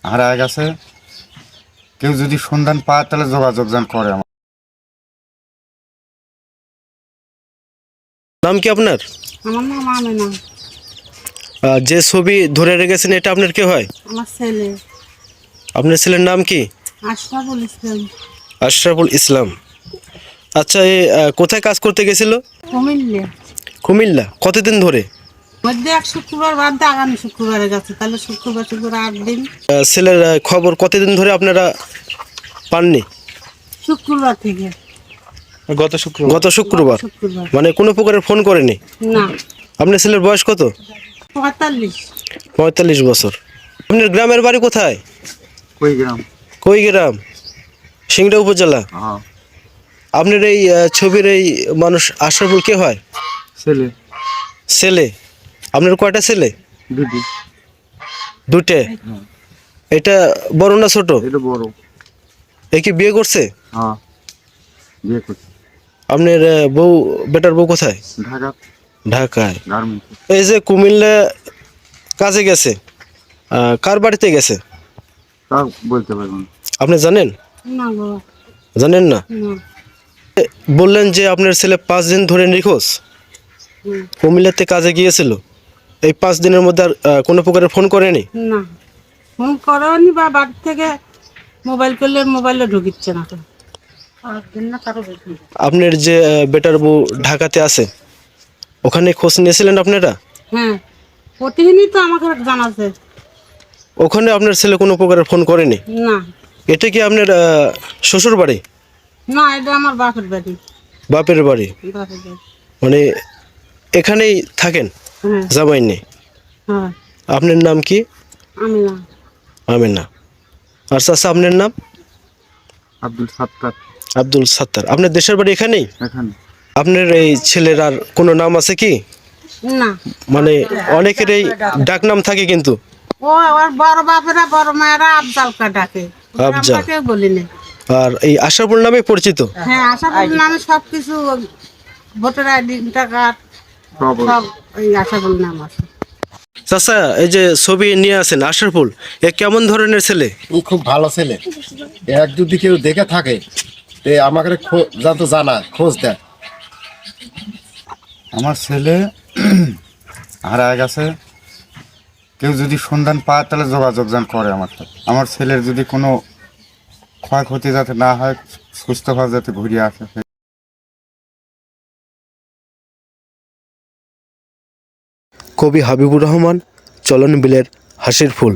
হারায় গেছে। কেউ যদি সন্ধান পায় তাহলে যোগাযোগ যেন করে আমার। নাম কি আপনার? আমার নাম আমেনা। যে ছবি ধরে রেখেছেন এটা আপনার কে হয়? আমার ছেলে আপনার ছেলের নাম কি? আশরাফুল ইসলাম। আশরাফুল ইসলাম। আচ্ছা, কোথায় কাজ করতে গেছিল? কুমিল্লা। কুমিল্লা। কতদিন ধরে? মধ্যে এক শুক্রবার বাদ দিয়ে আগামী শুক্রবারে গেছে, তাহলে শুক্রবার 8 দিন। ছেলের খবর কতদিন ধরে আপনারা পাননি? শুক্রবার থেকে। গত শুক্রবার। শুক্রবার মানে কোনো প্রকারের ফোন করেনি? না। আপনার ছেলের বয়স কত? 45। 45 বছর। আপনার গ্রামের বাড়ি কোথায়? কই গ্রাম? কই গ্রাম? সিংড়া উপজেলা। হ্যাঁ। আপনার এই ছবির এই মানুষ আশরাফুল কে হয়? ছেলে। ছেলে। আপনার কয়টা ছেলে? দিদি। দুটে। এটা বড় না ছোট? এটা বড়। এ কি বিয়ে করছে? হ্যাঁ, বিয়ে করছি। আপনার বেটার বউ কোথায়? ঢাকা। ঢাকায়। গার্মেন্টস। এই যে কুমিল্লা কাজে গেছে, কার বাড়িতে গেছে তা বলতে পারবো না। আপনি জানেন? না বাবা, জানেন না? না। বললেন যে আপনার ছেলে 5 দিন ধরে নিখোঁজ। হুম। কুমিল্লাতে কাজে গিয়েছিল। এই 5 দিনের মধ্যে আর কোনো প্রকারের ফোন করেনি? না, ফোন করেনি বা বাড়ি থেকে মোবাইল করলে মোবাইলে ঢুকিচ্ছে না তো। আপনার যে বেটার বউ ঢাকাতে আছে, ওখানে খোঁজ নিয়েছিলেন আপনারা? হ্যাঁ, প্রতিদিনই তো আমাকে জানাচ্ছে। ওখানে আপনার ছেলে কোনো প্রকারের ফোন করেনি? না। এটা কি আপনার শ্বশুর বাড়ি? না, এটা আমার বাপের বাড়ি। বাপের বাড়ি। বাপের বাড়ি। মানে এখানেই থাকেন? হ্যাঁ। জামাই নেই? হ্যাঁ। আপনার নাম কি? আমি না। আমেনা। আর চাচা আপনার নাম? আব্দুল সাত্তার। আব্দুল সাত্তার। আপনার দেশের বাড়ি এখানেই? এখানে। আপনার এই ছেলের আর কোনো নাম আছে কি? না। মানে অনেকের এই ডাক নাম থাকে কিন্তু। ও ওর বড় বাপেরা বড় মায়েরা আফজালকা ডাকে। আফজাল। আমরা কেউ বলি না। আর এই আশরাফুল নামে পরিচিত? হ্যাঁ, আশাফুল নামে সবকিছু, ভোটার আইডি কার্ড সব এই আশাফুল নাম আছে। চাচা, এই যে ছবি নিয়ে আসেন আশরাফুল, এ কেমন ধরনের ছেলে? ও খুব ভালো ছেলে। এক যদি কেউ দেখে থাকে তে আমাকে যাতে জানা খোঁজ দেয়। আমার ছেলে হারায় গেছে। কেউ যদি সন্ধান পায় তাহলে যোগাযোগ যেন করে আমার সাথে। আমার ছেলের যদি কোনো ক্ষয়ক্ষতি যাতে না হয়, সুস্থভাবে যাতে ঘুরিয়ে আসে। কবি হাবিবুর রহমান, চলন বিলের হাসির ফুল।